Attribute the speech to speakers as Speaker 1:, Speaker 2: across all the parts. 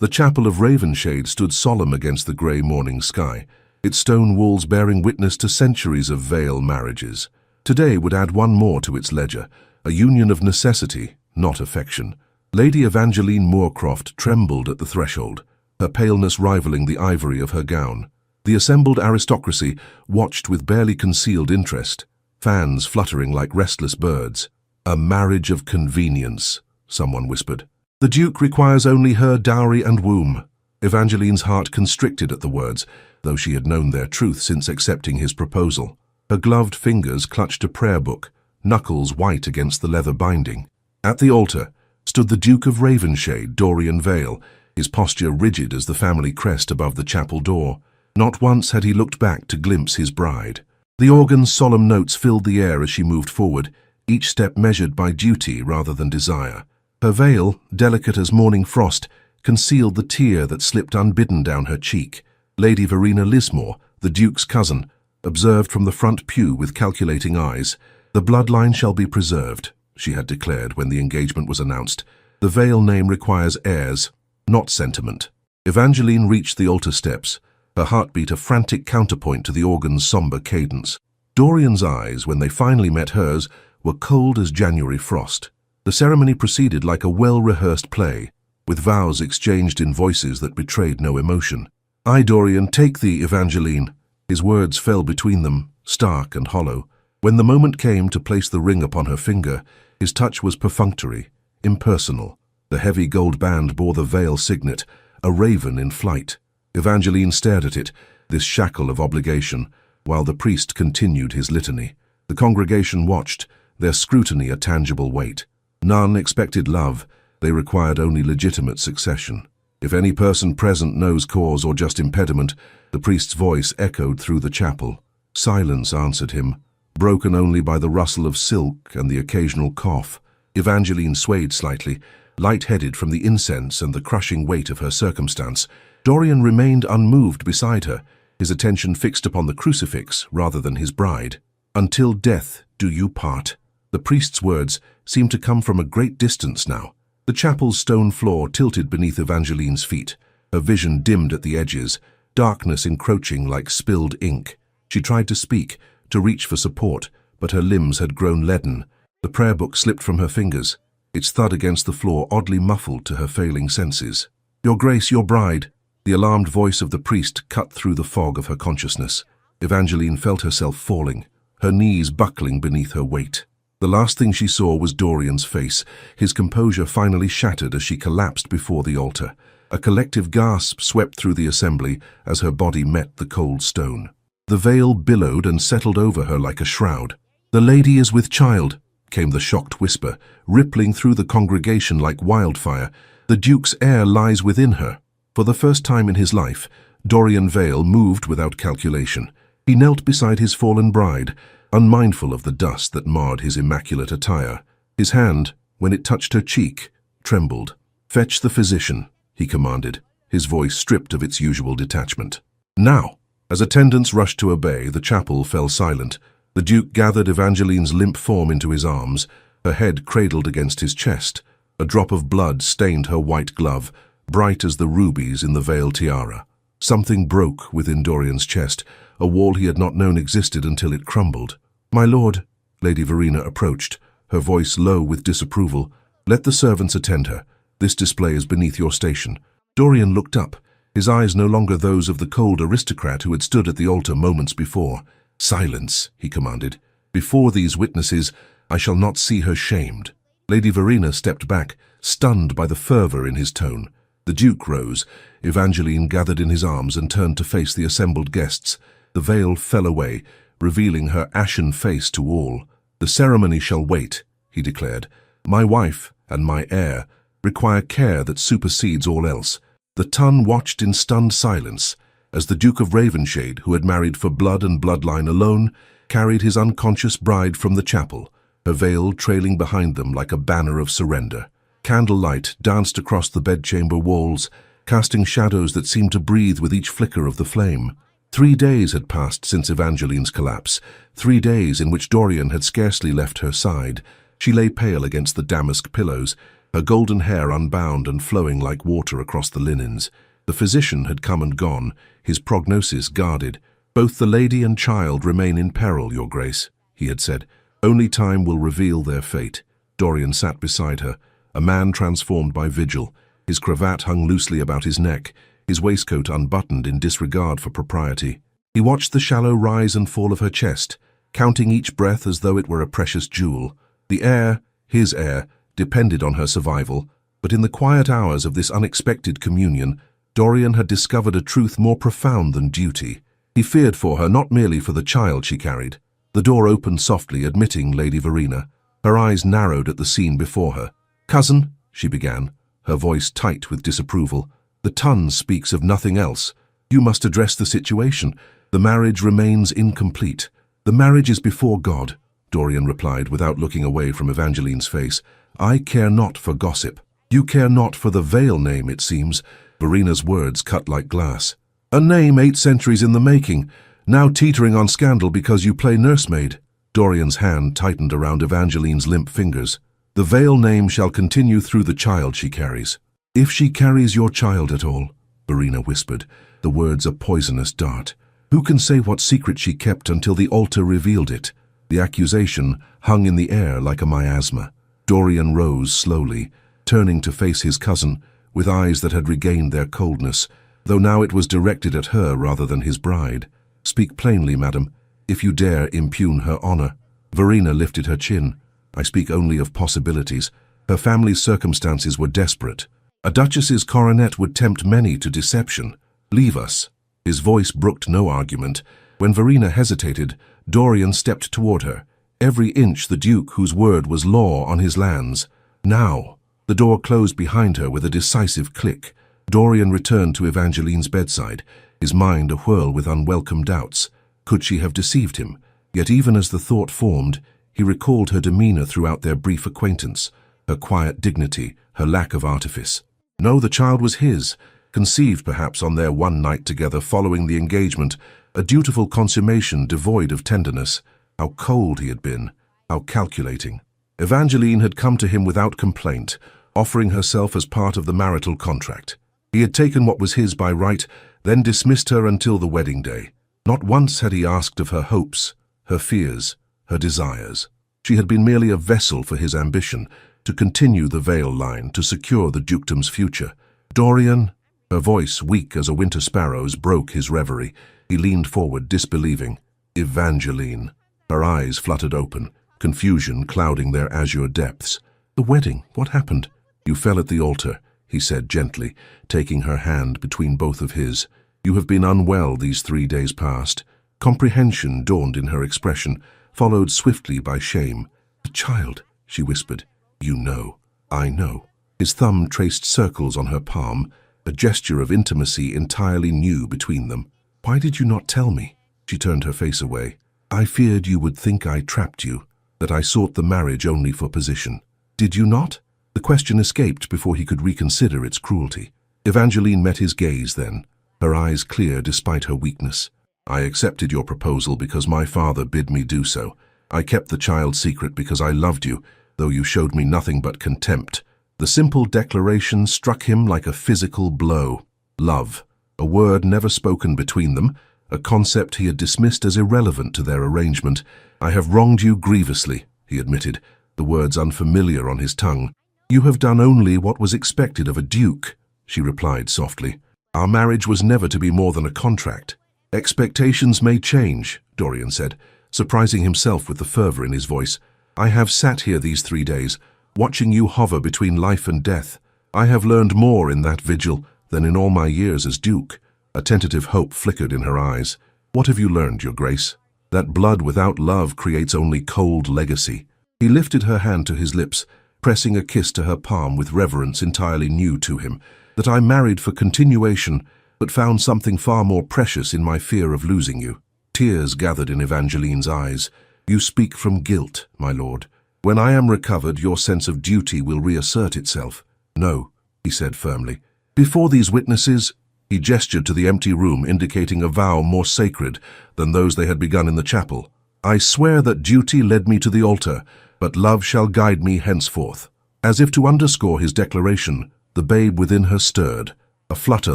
Speaker 1: The chapel of Ravenshade stood solemn against the grey morning sky, its stone walls bearing witness to centuries of veil marriages. Today would add one more to its ledger, a union of necessity, not affection. Lady Evangeline Moorcroft trembled at the threshold, her paleness rivaling the ivory of her gown. The assembled aristocracy watched with barely concealed interest, fans fluttering like restless birds. "A marriage of convenience," someone whispered. "The Duke requires only her dowry and womb." Evangeline's heart constricted at the words, though she had known their truth since accepting his proposal. Her gloved fingers clutched a prayer book, knuckles white against the leather binding. At the altar stood the Duke of Ravenshade, Dorian Vale, his posture rigid as the family crest above the chapel door. Not once had he looked back to glimpse his bride. The organ's solemn notes filled the air as she moved forward, each step measured by duty rather than desire. Her veil, delicate as morning frost, concealed the tear that slipped unbidden down her cheek. Lady Verena Lismore, the Duke's cousin, observed from the front pew with calculating eyes. "The bloodline shall be preserved," she had declared when the engagement was announced. "The Vale name requires heirs, not sentiment." Evangeline reached the altar steps, her heartbeat a frantic counterpoint to the organ's somber cadence. Dorian's eyes, when they finally met hers, were cold as January frost. The ceremony proceeded like a well-rehearsed play, with vows exchanged in voices that betrayed no emotion. "I, Dorian, take thee, Evangeline." His words fell between them, stark and hollow. When the moment came to place the ring upon her finger, his touch was perfunctory, impersonal. The heavy gold band bore the Vale signet, a raven in flight. Evangeline stared at it, this shackle of obligation, while the priest continued his litany. The congregation watched, their scrutiny a tangible weight. None expected love, they required only legitimate succession. If any person present knows cause or just impediment, the priest's voice echoed through the chapel. Silence answered him, broken only by the rustle of silk and the occasional cough. Evangeline swayed slightly, light-headed from the incense and the crushing weight of her circumstance. Dorian remained unmoved beside her, his attention fixed upon the crucifix rather than his bride. "Until death do you part." The priest's words seemed to come from a great distance now. The chapel's stone floor tilted beneath Evangeline's feet, her vision dimmed at the edges, darkness encroaching like spilled ink. She tried to speak, to reach for support, but her limbs had grown leaden. The prayer book slipped from her fingers, its thud against the floor oddly muffled to her failing senses. "Your Grace, your bride." The alarmed voice of the priest cut through the fog of her consciousness. Evangeline felt herself falling, her knees buckling beneath her weight. The last thing she saw was Dorian's face, his composure finally shattered as she collapsed before the altar. A collective gasp swept through the assembly as her body met the cold stone. The veil billowed and settled over her like a shroud. "The lady is with child," came the shocked whisper, rippling through the congregation like wildfire. "The Duke's heir lies within her." For the first time in his life, Dorian Vale moved without calculation. He knelt beside his fallen bride, unmindful of the dust that marred his immaculate attire. His hand, when it touched her cheek, trembled. "Fetch the physician," he commanded, his voice stripped of its usual detachment. "Now!" As attendants rushed to obey, the chapel fell silent. The Duke gathered Evangeline's limp form into his arms, her head cradled against his chest. A drop of blood stained her white glove, bright as the rubies in the Vale tiara. Something broke within Dorian's chest, a wall he had not known existed until it crumbled. "My lord," Lady Verena approached, her voice low with disapproval. "Let the servants attend her. This display is beneath your station." Dorian looked up, his eyes no longer those of the cold aristocrat who had stood at the altar moments before. "Silence," he commanded. "Before these witnesses, I shall not see her shamed." Lady Verena stepped back, stunned by the fervor in his tone. The Duke rose. Evangeline gathered in his arms and turned to face the assembled guests. The veil fell away, revealing her ashen face to all. "The ceremony shall wait," he declared. "My wife and my heir require care that supersedes all else." The ton watched in stunned silence as the Duke of Ravenshade, who had married for blood and bloodline alone, carried his unconscious bride from the chapel, her veil trailing behind them like a banner of surrender. Candlelight danced across the bedchamber walls, casting shadows that seemed to breathe with each flicker of the flame. 3 days had passed since Evangeline's collapse, 3 days in which Dorian had scarcely left her side. She lay pale against the damask pillows, her golden hair unbound and flowing like water across the linens. The physician had come and gone, his prognosis guarded. "Both the lady and child remain in peril, Your Grace," he had said. "Only time will reveal their fate." Dorian sat beside her, a man transformed by vigil. His cravat hung loosely about his neck, his waistcoat unbuttoned in disregard for propriety. He watched the shallow rise and fall of her chest, counting each breath as though it were a precious jewel. The heir, his heir, depended on her survival, but in the quiet hours of this unexpected communion, Dorian had discovered a truth more profound than duty. He feared for her, not merely for the child she carried. The door opened softly, admitting Lady Verena. Her eyes narrowed at the scene before her. "Cousin," she began, her voice tight with disapproval, "the Tun speaks of nothing else. You must address the situation. The marriage remains incomplete." "The marriage is before God," Dorian replied without looking away from Evangeline's face. "I care not for gossip." "You care not for the veil name, it seems." Verena's words cut like glass. "A name 8 centuries in the making, now teetering on scandal because you play nursemaid." Dorian's hand tightened around Evangeline's limp fingers. "The veil name shall continue through the child she carries." "If she carries your child at all," Verena whispered, the words a poisonous dart. "Who can say what secret she kept until the altar revealed it?" The accusation hung in the air like a miasma. Dorian rose slowly, turning to face his cousin, with eyes that had regained their coldness, though now it was directed at her rather than his bride. "Speak plainly, madam, if you dare impugn her honor." Verena lifted her chin. "I speak only of possibilities. Her family's circumstances were desperate. A duchess's coronet would tempt many to deception. Leave us." His voice brooked no argument. When Verena hesitated, Dorian stepped toward her, every inch the duke whose word was law on his lands. "Now." The door closed behind her with a decisive click. Dorian returned to Evangeline's bedside, his mind awhirl with unwelcome doubts. Could she have deceived him? Yet even as the thought formed, he recalled her demeanor throughout their brief acquaintance, her quiet dignity, her lack of artifice. No, the child was his, conceived perhaps on their one night together following the engagement, a dutiful consummation devoid of tenderness. How cold he had been, how calculating. Evangeline had come to him without complaint, offering herself as part of the marital contract. He had taken what was his by right, then dismissed her until the wedding day. Not once had he asked of her hopes, her fears, her desires. She had been merely a vessel for his ambition, to continue the veil line, to secure the dukedom's future. "Dorian," her voice weak as a winter sparrow's, broke his reverie. He leaned forward, disbelieving. "Evangeline." Her eyes fluttered open, confusion clouding their azure depths. "The wedding, what happened?" "You fell at the altar," he said gently, taking her hand between both of his. "You have been unwell these 3 days past." Comprehension dawned in her expression, followed swiftly by shame. "The child," she whispered. "You know." "I know." His thumb traced circles on her palm, a gesture of intimacy entirely new between them. "Why did you not tell me?" She turned her face away. "I feared you would think I trapped you, that I sought the marriage only for position." "Did you not?" The question escaped before he could reconsider its cruelty. Evangeline met his gaze then, her eyes clear despite her weakness. "I accepted your proposal because my father bid me do so. I kept the child secret because I loved you, though you showed me nothing but contempt." The simple declaration struck him like a physical blow. Love, a word never spoken between them, a concept he had dismissed as irrelevant to their arrangement. "I have wronged you grievously," he admitted, the words unfamiliar on his tongue. "You have done only what was expected of a duke," she replied softly. "Our marriage was never to be more than a contract." "Expectations may change," Dorian said, surprising himself with the fervor in his voice. "I have sat here these 3 days, watching you hover between life and death. I have learned more in that vigil than in all my years as duke." A tentative hope flickered in her eyes. "What have you learned, Your Grace?" "That blood without love creates only cold legacy." He lifted her hand to his lips, pressing a kiss to her palm with reverence entirely new to him. "That I married for continuation, but found something far more precious in my fear of losing you." Tears gathered in Evangeline's eyes. "You speak from guilt, my lord. When I am recovered, your sense of duty will reassert itself." "No," he said firmly. "Before these witnesses," he gestured to the empty room, indicating a vow more sacred than those they had begun in the chapel. "I swear that duty led me to the altar, but love shall guide me henceforth." As if to underscore his declaration, the babe within her stirred, a flutter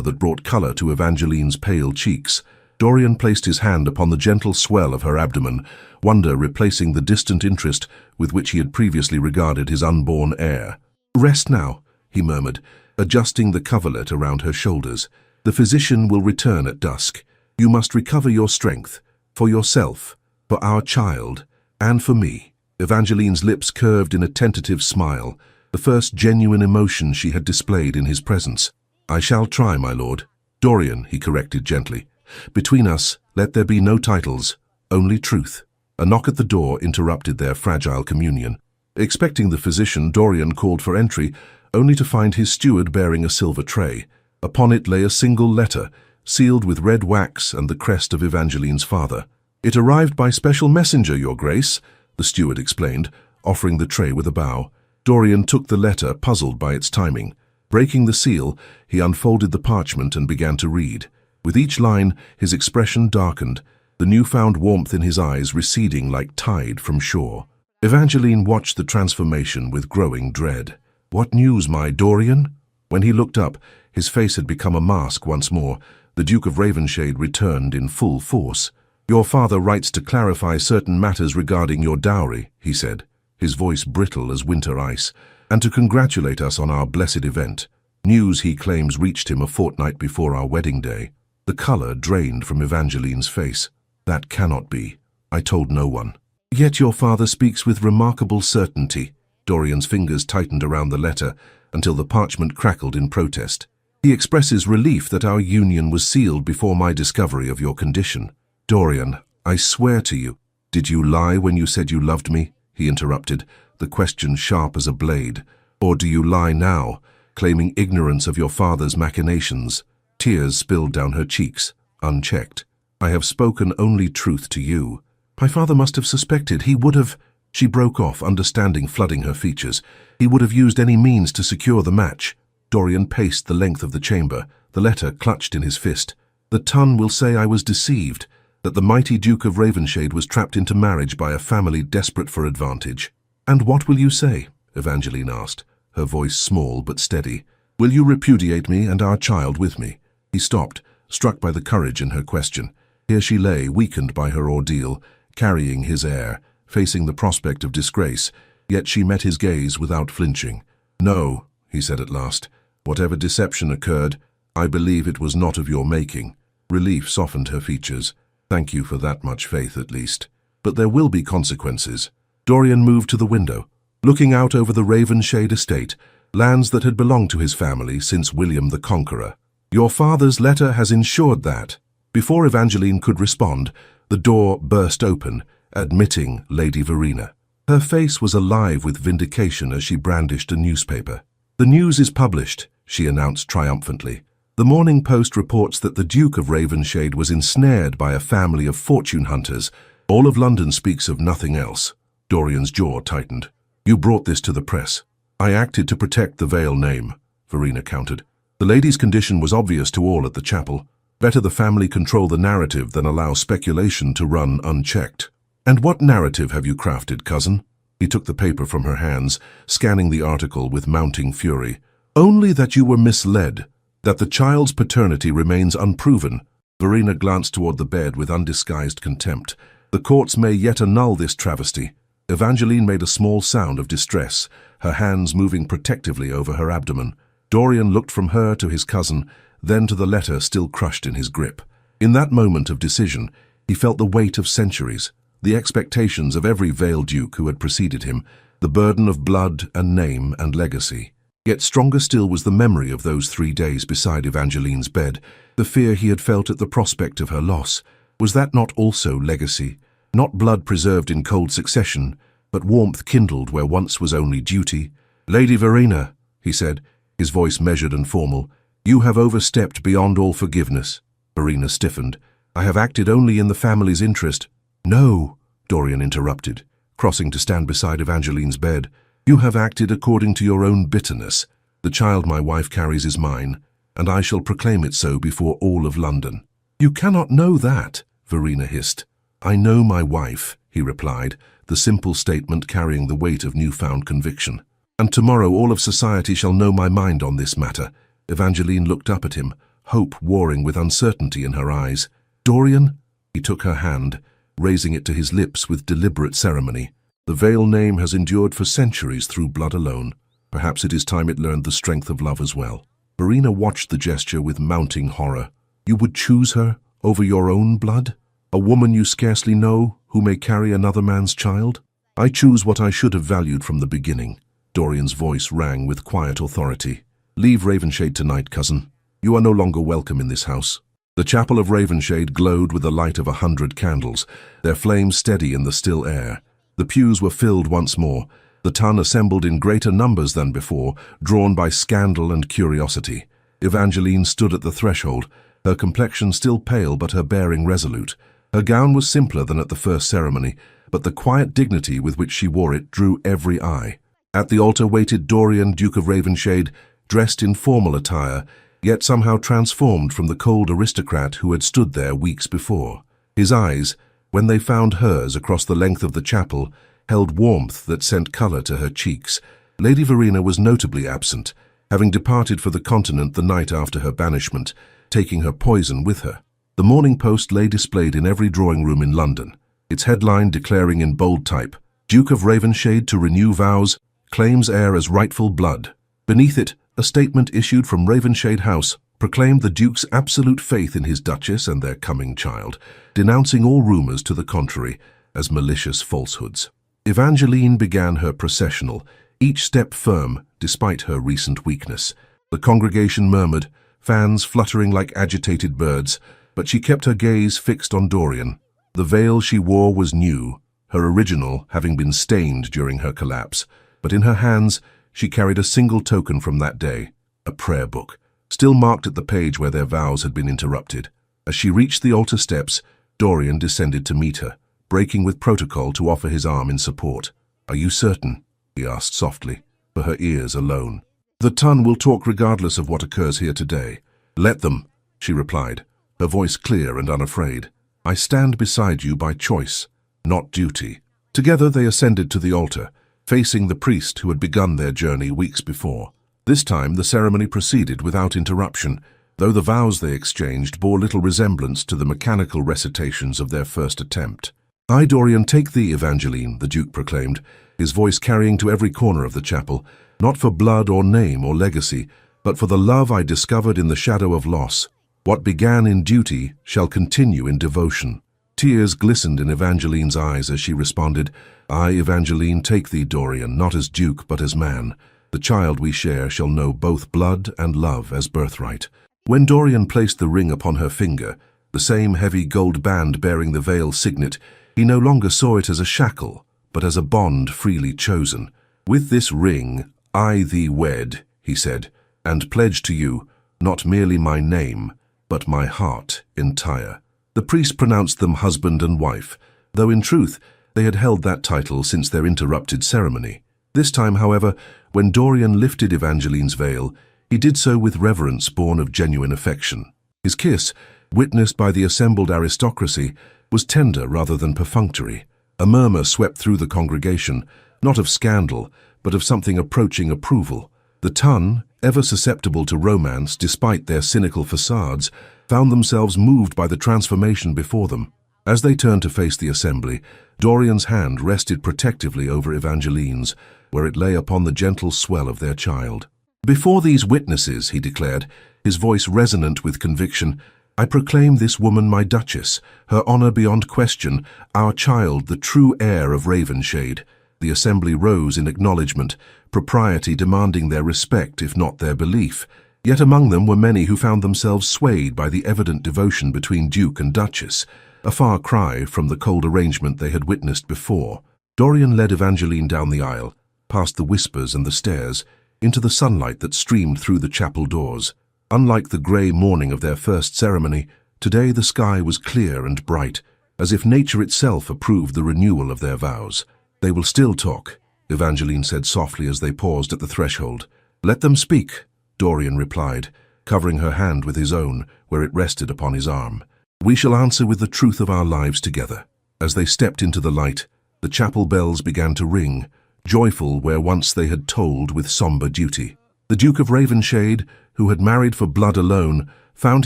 Speaker 1: that brought color to Evangeline's pale cheeks. Dorian placed his hand upon the gentle swell of her abdomen, wonder replacing the distant interest with which he had previously regarded his unborn heir. "Rest now," he murmured, adjusting the coverlet around her shoulders. "The physician will return at dusk. You must recover your strength, for yourself, for our child, and for me." Evangeline's lips curved in a tentative smile, the first genuine emotion she had displayed in his presence. "I shall try, my lord." "Dorian," he corrected gently. "Between us, let there be no titles, only truth." A knock at the door interrupted their fragile communion. Expecting the physician, Dorian called for entry, only to find his steward bearing a silver tray. Upon it lay a single letter, sealed with red wax and the crest of Evangeline's father. "It arrived by special messenger, your grace," the steward explained, offering the tray with a bow. Dorian took the letter, puzzled by its timing. Breaking the seal, he unfolded the parchment and began to read. With each line, his expression darkened, the newfound warmth in his eyes receding like tide from shore. Evangeline watched the transformation with growing dread. "What news, my Dorian?" When he looked up, his face had become a mask once more. The Duke of Ravenshade returned in full force. "Your father writes to clarify certain matters regarding your dowry," he said, his voice brittle as winter ice, "and to congratulate us on our blessed event. News, he claims, reached him a fortnight before our wedding day." The color drained from Evangeline's face. "That cannot be. I told no one." "Yet your father speaks with remarkable certainty." Dorian's fingers tightened around the letter until the parchment crackled in protest. "He expresses relief that our union was sealed before my discovery of your condition." "Dorian, I swear to you—" "Did you lie when you said you loved me?" he interrupted, the question sharp as a blade. "Or do you lie now, claiming ignorance of your father's machinations?" Tears spilled down her cheeks, unchecked. "I have spoken only truth to you." "My father must have suspected. He would have—" She broke off, understanding flooding her features. "He would have used any means to secure the match." Dorian paced the length of the chamber, the letter clutched in his fist. "The tongue will say I was deceived, that the mighty Duke of Ravenshade was trapped into marriage by a family desperate for advantage." "And what will you say?" Evangeline asked, her voice small but steady. "Will you repudiate me and our child with me?" He stopped, struck by the courage in her question. Here she lay, weakened by her ordeal, carrying his heir, facing the prospect of disgrace, yet she met his gaze without flinching. "No," he said at last. "Whatever deception occurred, I believe it was not of your making." Relief softened her features. "Thank you for that much faith, at least. But there will be consequences." Dorian moved to the window, looking out over the Ravenshade estate, lands that had belonged to his family since William the Conqueror. "Your father's letter has ensured that." Before Evangeline could respond, the door burst open, admitting Lady Verena. Her face was alive with vindication as she brandished a newspaper. "The news is published," she announced triumphantly. "The Morning Post reports that the Duke of Ravenshade was ensnared by a family of fortune hunters. All of London speaks of nothing else." Dorian's jaw tightened. "You brought this to the press." "I acted to protect the Vale name," Verena countered. "The lady's condition was obvious to all at the chapel. Better the family control the narrative than allow speculation to run unchecked." "And what narrative have you crafted, cousin?" He took the paper from her hands, scanning the article with mounting fury. "Only that you were misled, that the child's paternity remains unproven." Verena glanced toward the bed with undisguised contempt. "The courts may yet annul this travesty." Evangeline made a small sound of distress, her hands moving protectively over her abdomen. Dorian looked from her to his cousin, then to the letter still crushed in his grip. In that moment of decision, he felt the weight of centuries, the expectations of every Vale Duke who had preceded him, the burden of blood and name and legacy. Yet stronger still was the memory of those 3 days beside Evangeline's bed, the fear he had felt at the prospect of her loss. Was that not also legacy? Not blood preserved in cold succession, but warmth kindled where once was only duty. "Lady Verena," he said, his voice measured and formal, "you have overstepped beyond all forgiveness." Verena stiffened. "I have acted only in the family's interest." "No," Dorian interrupted, crossing to stand beside Evangeline's bed. "You have acted according to your own bitterness. The child my wife carries is mine, and I shall proclaim it so before all of London." "You cannot know that," Verena hissed. "I know my wife," he replied, the simple statement carrying the weight of newfound conviction. And tomorrow all of society shall know my mind on this matter. Evangeline looked up at him, hope warring with uncertainty in her eyes. Dorian? He took her hand, raising it to his lips with deliberate ceremony. The Vale name has endured for centuries through blood alone. Perhaps it is time it learned the strength of love as well. Verena watched the gesture with mounting horror. You would choose her over your own blood? A woman you scarcely know, who may carry another man's child? I choose what I should have valued from the beginning. Dorian's voice rang with quiet authority. Leave Ravenshade tonight, cousin. You are no longer welcome in this house. The chapel of Ravenshade glowed with the light of 100 candles, their flames steady in the still air. The pews were filled once more, the ton assembled in greater numbers than before, drawn by scandal and curiosity. Evangeline stood at the threshold, her complexion still pale but her bearing resolute. Her gown was simpler than at the first ceremony, but the quiet dignity with which she wore it drew every eye. At the altar waited Dorian, Duke of Ravenshade, dressed in formal attire, yet somehow transformed from the cold aristocrat who had stood there weeks before. His eyes, when they found hers across the length of the chapel, held warmth that sent colour to her cheeks. Lady Verena was notably absent, having departed for the continent the night after her banishment, taking her poison with her. The Morning Post lay displayed in every drawing-room in London, its headline declaring in bold type, Duke of Ravenshade to renew vows, claims heir as rightful blood. Beneath it, a statement issued from Ravenshade House proclaimed the Duke's absolute faith in his Duchess and their coming child, denouncing all rumours to the contrary as malicious falsehoods. Evangeline began her processional, each step firm despite her recent weakness. The congregation murmured, fans fluttering like agitated birds, but she kept her gaze fixed on Dorian. The veil she wore was new, her original having been stained during her collapse, but in her hands she carried a single token from that day, a prayer book, still marked at the page where their vows had been interrupted. As she reached the altar steps, Dorian descended to meet her, breaking with protocol to offer his arm in support. Are you certain? He asked softly, for her ears alone. The ton will talk regardless of what occurs here today. Let them, she replied, her voice clear and unafraid. I stand beside you by choice, not duty. Together they ascended to the altar, facing the priest who had begun their journey weeks before. This time the ceremony proceeded without interruption, though the vows they exchanged bore little resemblance to the mechanical recitations of their first attempt. I, Dorian, take thee, Evangeline, the Duke proclaimed, his voice carrying to every corner of the chapel, not for blood or name or legacy, but for the love I discovered in the shadow of loss. What began in duty shall continue in devotion. Tears glistened in Evangeline's eyes as she responded, I, Evangeline, take thee, Dorian, not as Duke but as man. The child we share shall know both blood and love as birthright. When Dorian placed the ring upon her finger, the same heavy gold band bearing the Vale signet, he no longer saw it as a shackle, but as a bond freely chosen. With this ring, I thee wed, he said, and pledge to you, not merely my name, but my heart entire. The priest pronounced them husband and wife, though in truth they had held that title since their interrupted ceremony. This time, however, when Dorian lifted Evangeline's veil, he did so with reverence born of genuine affection. His kiss, witnessed by the assembled aristocracy, was tender rather than perfunctory. A murmur swept through the congregation, not of scandal, but of something approaching approval. The ton, ever susceptible to romance despite their cynical facades, found themselves moved by the transformation before them. As they turned to face the assembly, Dorian's hand rested protectively over Evangeline's, where it lay upon the gentle swell of their child. Before these witnesses, he declared, his voice resonant with conviction, I proclaim this woman my Duchess, her honour beyond question, our child, the true heir of Ravenshade. The assembly rose in acknowledgement, propriety demanding their respect if not their belief. Yet among them were many who found themselves swayed by the evident devotion between Duke and Duchess, a far cry from the cold arrangement they had witnessed before. Dorian led Evangeline down the aisle, past the whispers and the stairs, into the sunlight that streamed through the chapel doors. Unlike the grey morning of their first ceremony, today the sky was clear and bright, as if nature itself approved the renewal of their vows. They will still talk, Evangeline said softly as they paused at the threshold. Let them speak, Dorian replied, covering her hand with his own, where it rested upon his arm. We shall answer with the truth of our lives together. As they stepped into the light, the chapel bells began to ring, joyful where once they had tolled with somber duty. The Duke of Ravenshade, who had married for blood alone, found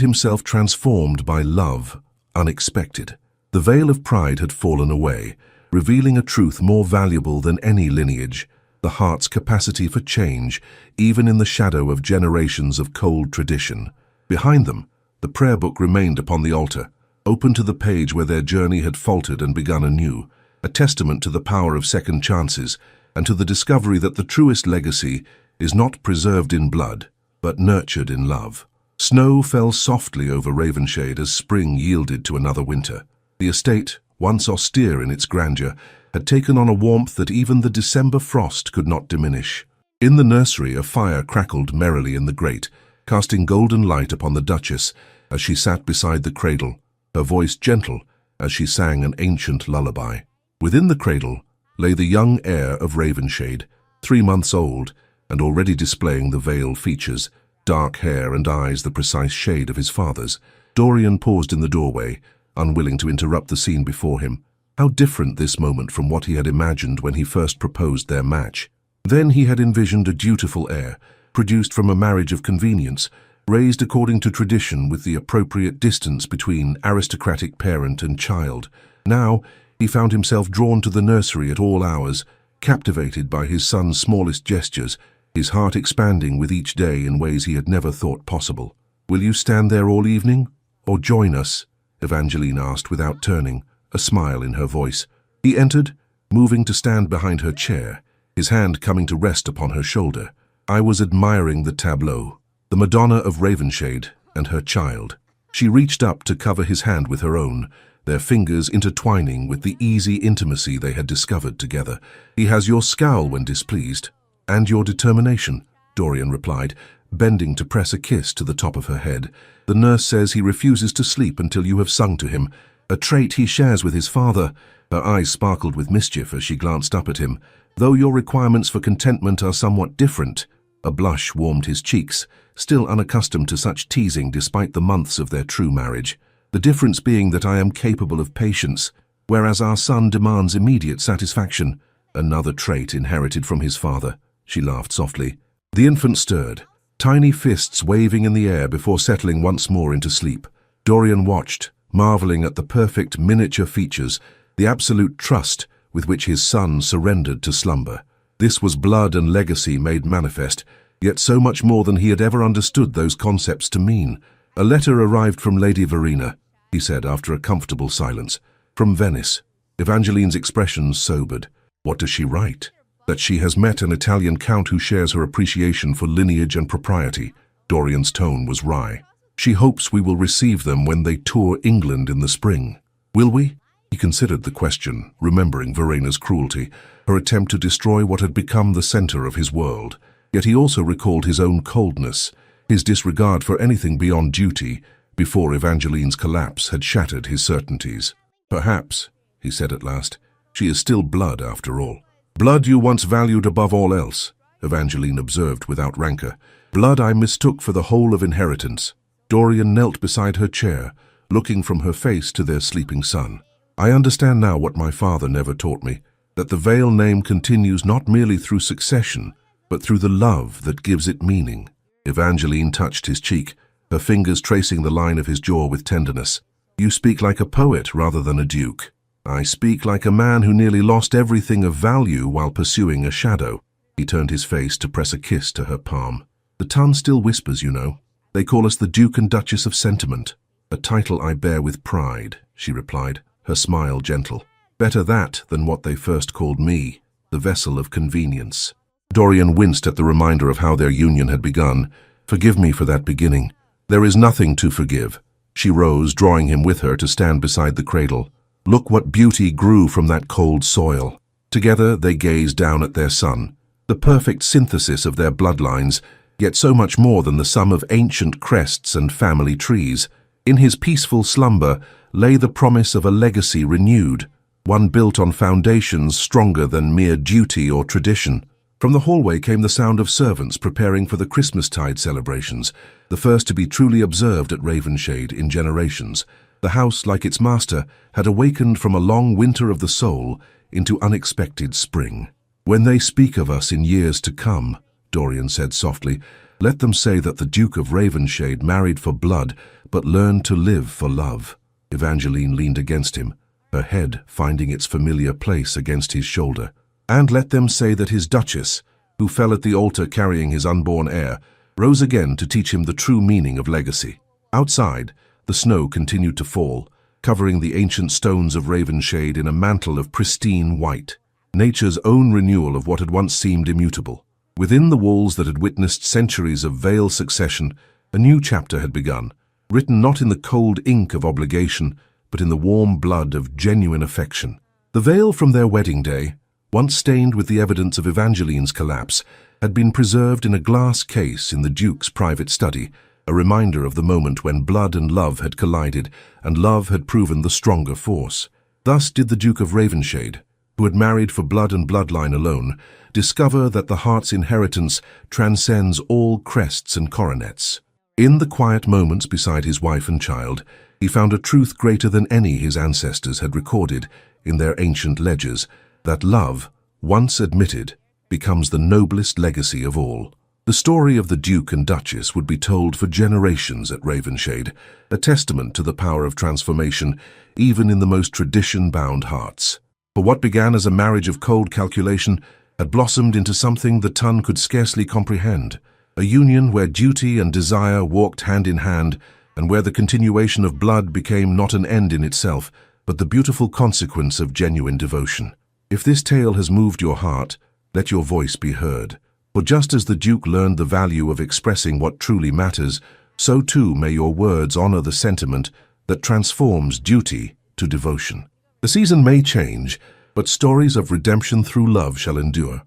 Speaker 1: himself transformed by love, unexpected. The veil of pride had fallen away, revealing a truth more valuable than any lineage, the heart's capacity for change, even in the shadow of generations of cold tradition. Behind them, the prayer book remained upon the altar, open to the page where their journey had faltered and begun anew, a testament to the power of second chances and to the discovery that the truest legacy is not preserved in blood, but nurtured in love. Snow fell softly over Ravenshade as spring yielded to another winter. The estate, once austere in its grandeur, had taken on a warmth that even the December frost could not diminish. In the nursery, a fire crackled merrily in the grate, casting golden light upon the Duchess as she sat beside the cradle, her voice gentle as she sang an ancient lullaby. Within the cradle lay the young heir of Ravenshade, 3 months old, and already displaying the veiled features, dark hair and eyes the precise shade of his father's. Dorian paused in the doorway, unwilling to interrupt the scene before him. How different this moment from what he had imagined when he first proposed their match. Then he had envisioned a dutiful heir, produced from a marriage of convenience, raised according to tradition with the appropriate distance between aristocratic parent and child. Now he found himself drawn to the nursery at all hours, captivated by his son's smallest gestures, his heart expanding with each day in ways he had never thought possible. "Will you stand there all evening, or join us?" Evangeline asked without turning, a smile in her voice. He entered, moving to stand behind her chair, his hand coming to rest upon her shoulder. "I was admiring the tableau, the Madonna of Ravenshade and her child." She reached up to cover his hand with her own, their fingers intertwining with the easy intimacy they had discovered together. "He has your scowl when displeased, and your determination," Dorian replied, bending to press a kiss to the top of her head. "The nurse says he refuses to sleep until you have sung to him, a trait he shares with his father." Her eyes sparkled with mischief as she glanced up at him. "Though your requirements for contentment are somewhat different." A blush warmed his cheeks, still unaccustomed to such teasing despite the months of their true marriage. "The difference being that I am capable of patience, whereas our son demands immediate satisfaction." Another trait inherited from his father. She laughed softly. The infant stirred, tiny fists waving in the air before settling once more into sleep. Dorian watched, marveling at the perfect miniature features, the absolute trust with which his son surrendered to slumber. This was blood and legacy made manifest, yet so much more than he had ever understood those concepts to mean. "A letter arrived from Lady Verena," he said after a comfortable silence. "From Venice." Evangeline's expression sobered. "What does she write?" "That she has met an Italian count who shares her appreciation for lineage and propriety." Dorian's tone was wry. "She hopes we will receive them when they tour England in the spring." "Will we?" He considered the question, remembering Verena's cruelty, her attempt to destroy what had become the center of his world. Yet he also recalled his own coldness, his disregard for anything beyond duty, before Evangeline's collapse had shattered his certainties. "Perhaps," he said at last, "she is still blood after all." "Blood you once valued above all else," Evangeline observed without rancor. "Blood I mistook for the whole of inheritance." Dorian knelt beside her chair, looking from her face to their sleeping son. "I understand now what my father never taught me, that the Vale name continues not merely through succession, but through the love that gives it meaning." Evangeline touched his cheek, her fingers tracing the line of his jaw with tenderness. "You speak like a poet rather than a duke." "I speak like a man who nearly lost everything of value while pursuing a shadow." He turned his face to press a kiss to her palm. "The tongue still whispers, you know. They call us the Duke and Duchess of Sentiment." "A title I bear with pride," she replied, her smile gentle. "Better that than what they first called me, the vessel of convenience." Dorian winced at the reminder of how their union had begun. "Forgive me for that beginning." "There is nothing to forgive." She rose, drawing him with her to stand beside the cradle. "Look what beauty grew from that cold soil." Together they gazed down at their son, the perfect synthesis of their bloodlines, yet so much more than the sum of ancient crests and family trees. In his peaceful slumber lay the promise of a legacy renewed, one built on foundations stronger than mere duty or tradition. From the hallway came the sound of servants preparing for the Christmastide celebrations, the first to be truly observed at Ravenshade in generations. The house, like its master, had awakened from a long winter of the soul into unexpected spring. "When they speak of us in years to come," Dorian said softly, "let them say that the Duke of Ravenshade married for blood, but learned to live for love." Evangeline leaned against him, her head finding its familiar place against his shoulder. "And let them say that his Duchess, who fell at the altar carrying his unborn heir, rose again to teach him the true meaning of legacy." Outside, the snow continued to fall, covering the ancient stones of Ravenshade in a mantle of pristine white, nature's own renewal of what had once seemed immutable. Within the walls that had witnessed centuries of veil succession, a new chapter had begun, written not in the cold ink of obligation, but in the warm blood of genuine affection. The veil from their wedding day, once stained with the evidence of Evangeline's collapse, had been preserved in a glass case in the Duke's private study, a reminder of the moment when blood and love had collided, and love had proven the stronger force. Thus did the Duke of Ravenshade, who had married for blood and bloodline alone, discover that the heart's inheritance transcends all crests and coronets. In the quiet moments beside his wife and child, he found a truth greater than any his ancestors had recorded in their ancient ledgers, that love, once admitted, becomes the noblest legacy of all. The story of the Duke and Duchess would be told for generations at Ravenshade, a testament to the power of transformation, even in the most tradition-bound hearts. For what began as a marriage of cold calculation had blossomed into something the tongue could scarcely comprehend, a union where duty and desire walked hand in hand, and where the continuation of blood became not an end in itself, but the beautiful consequence of genuine devotion. If this tale has moved your heart, let your voice be heard. For just as the Duke learned the value of expressing what truly matters, so too may your words honor the sentiment that transforms duty to devotion. The season may change, but stories of redemption through love shall endure.